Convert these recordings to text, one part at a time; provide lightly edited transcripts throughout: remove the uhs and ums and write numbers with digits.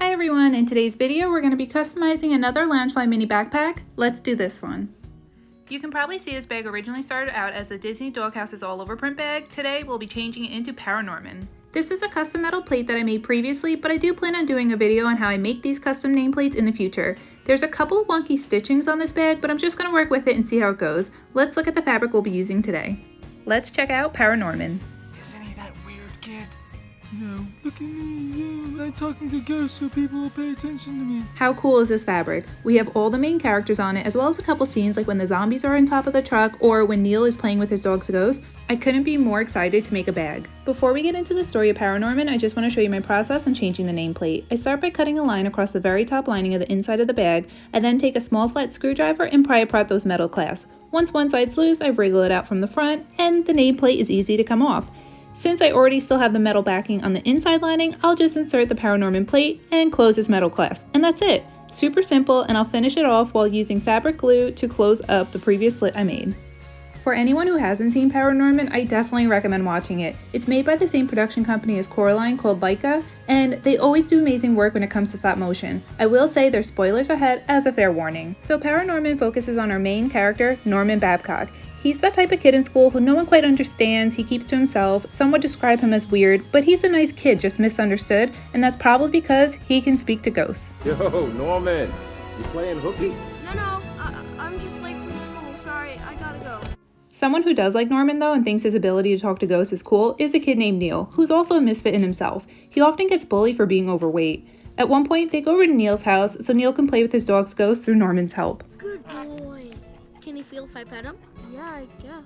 Hi everyone, in today's video we're going to be customizing another Loungefly mini backpack. Let's do this one. You can probably see this bag originally started out as the Disney Doghouse's all over print bag. Today we'll be changing it into Paranorman. This is a custom metal plate that I made previously, but I do plan on doing a video on how I make these custom nameplates in the future. There's a couple of wonky stitchings on this bag, but I'm just going to work with it and see how it goes. Let's look at the fabric we'll be using today. Let's check out Paranorman. Isn't he that weird kid? No, look at me. I'm talking to ghosts so people will pay attention to me. How cool is this fabric? We have all the main characters on it, as well as a couple scenes like when the zombies are on top of the truck or when Neil is playing with his dog's ghost. I couldn't be more excited to make a bag. Before we get into the story of Paranorman, I just want to show you my process on changing the nameplate. I start by cutting a line across the very top lining of the inside of the bag. I then take a small flat screwdriver and pry apart those metal clasps. Once one side's loose, I wriggle it out from the front, and the nameplate is easy to come off. Since I already still have the metal backing on the inside lining, I'll just insert the Paranorman plate and close this metal clasp. And that's it. Super simple, and I'll finish it off while using fabric glue to close up the previous slit I made. For anyone who hasn't seen Paranorman, I definitely recommend watching it. It's made by the same production company as Coraline called Laika, and they always do amazing work when it comes to stop motion. I will say there's spoilers ahead as a fair warning. So Paranorman focuses on our main character, Norman Babcock. He's that type of kid in school who no one quite understands, he keeps to himself, some would describe him as weird, but he's a nice kid, just misunderstood, and that's probably because he can speak to ghosts. Yo, Norman, you playing hooky? No, I'm just late for school, sorry, I gotta go. Someone who does like Norman though and thinks his ability to talk to ghosts is cool is a kid named Neil, who's also a misfit in himself. He often gets bullied for being overweight. At one point, they go over to Neil's house so Neil can play with his dog's ghost through Norman's help. Good boy. Can he feel if I pet him? Yeah, I guess.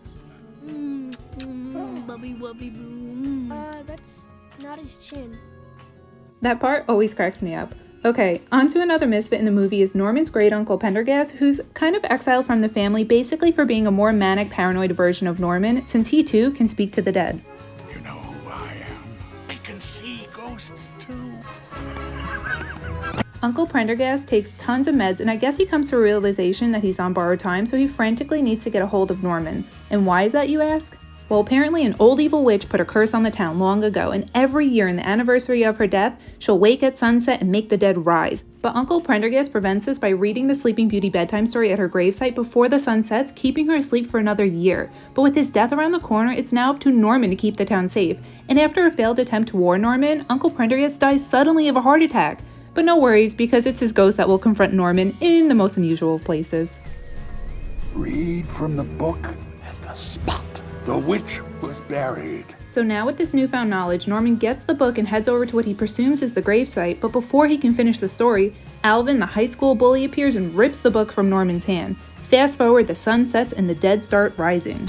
Bubby wubby boo. That's not his chin. That part always cracks me up. Okay, on to another misfit in the movie is Norman's great uncle Pendergast, who's kind of exiled from the family basically for being a more manic, paranoid version of Norman, since he too can speak to the dead. You know who I am. I can see ghosts too. Uncle Prendergast takes tons of meds, and I guess he comes to a realization that he's on borrowed time, so he frantically needs to get a hold of Norman. And why is that, you ask? Well, apparently an old evil witch put a curse on the town long ago, and every year in the anniversary of her death, she'll wake at sunset and make the dead rise. But Uncle Prendergast prevents this by reading the Sleeping Beauty bedtime story at her gravesite before the sun sets, keeping her asleep for another year. But with his death around the corner, it's now up to Norman to keep the town safe. And after a failed attempt to warn Norman, Uncle Prendergast dies suddenly of a heart attack. But no worries, because it's his ghost that will confront Norman in the most unusual of places. Read from the book at the spot the witch was buried. So now with this newfound knowledge, Norman gets the book and heads over to what he presumes is the gravesite, but before he can finish the story, Alvin, the high school bully, appears and rips the book from Norman's hand. Fast forward, the sun sets and the dead start rising.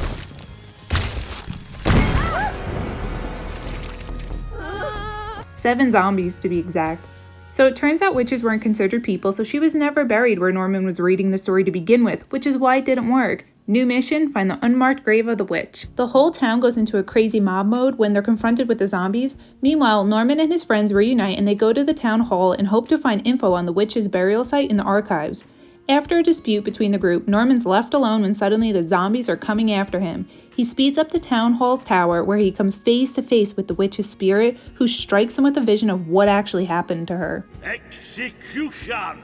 Seven zombies to be exact. So it turns out witches weren't considered people, so she was never buried where Norman was reading the story to begin with, which is why it didn't work. New mission, find the unmarked grave of the witch. The whole town goes into a crazy mob mode when they're confronted with the zombies. Meanwhile, Norman and his friends reunite and they go to the town hall and hope to find info on the witch's burial site in the archives. After a dispute between the group, Norman's left alone when suddenly the zombies are coming after him. He speeds up to town hall's tower where he comes face to face with the witch's spirit, who strikes him with a vision of what actually happened to her. Execution!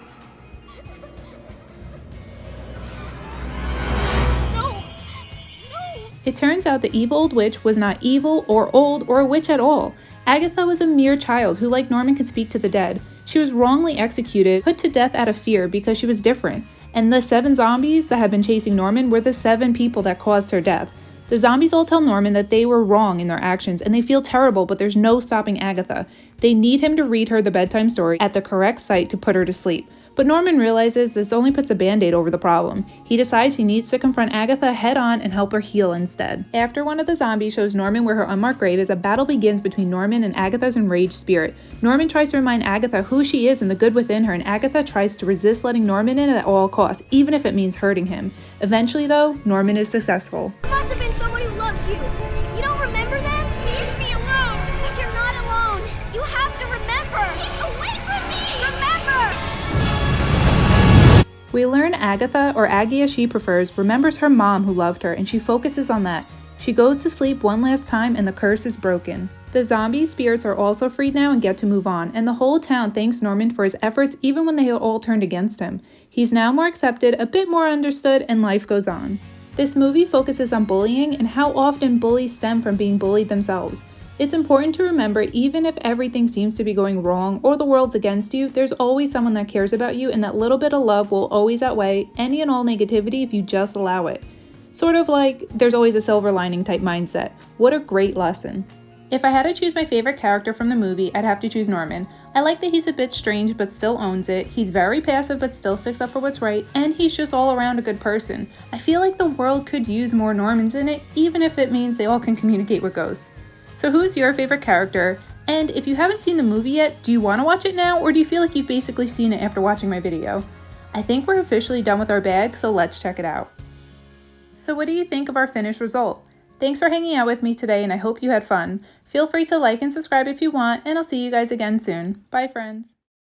It turns out the evil old witch was not evil or old or a witch at all. Agatha was a mere child who, like Norman, could speak to the dead. She was wrongly executed, put to death out of fear because she was different. And the 7 zombies that had been chasing Norman were the 7 people that caused her death. The zombies all tell Norman that they were wrong in their actions and they feel terrible, but there's no stopping Agatha. They need him to read her the bedtime story at the correct site to put her to sleep. But Norman realizes this only puts a band-aid over the problem. He decides he needs to confront Agatha head-on and help her heal instead. After one of the zombies shows Norman where her unmarked grave is, a battle begins between Norman and Agatha's enraged spirit. Norman tries to remind Agatha who she is and the good within her, and Agatha tries to resist letting Norman in at all costs, even if it means hurting him. Eventually though, Norman is successful. There must have been someone who loved you. You don't remember them? Leave me alone! But you're not alone. You have to remember! Get away from me! Remember! We learn Agatha, or Aggie as she prefers, remembers her mom who loved her, and she focuses on that. She goes to sleep one last time and the curse is broken. The zombie spirits are also freed now and get to move on, and the whole town thanks Norman for his efforts even when they all turned against him. He's now more accepted, a bit more understood, and life goes on. This movie focuses on bullying and how often bullies stem from being bullied themselves. It's important to remember, even if everything seems to be going wrong or the world's against you, there's always someone that cares about you, and that little bit of love will always outweigh any and all negativity if you just allow it. Sort of like there's always a silver lining type mindset. What a great lesson. If I had to choose my favorite character from the movie, I'd have to choose Norman. I like that he's a bit strange but still owns it, he's very passive but still sticks up for what's right, and he's just all around a good person. I feel like the world could use more Normans in it, even if it means they all can communicate with ghosts. So who's your favorite character? And if you haven't seen the movie yet, do you want to watch it now, or do you feel like you've basically seen it after watching my video? I think we're officially done with our bag, so let's check it out. So what do you think of our finished result? Thanks for hanging out with me today, and I hope you had fun. Feel free to like and subscribe if you want, and I'll see you guys again soon. Bye, friends.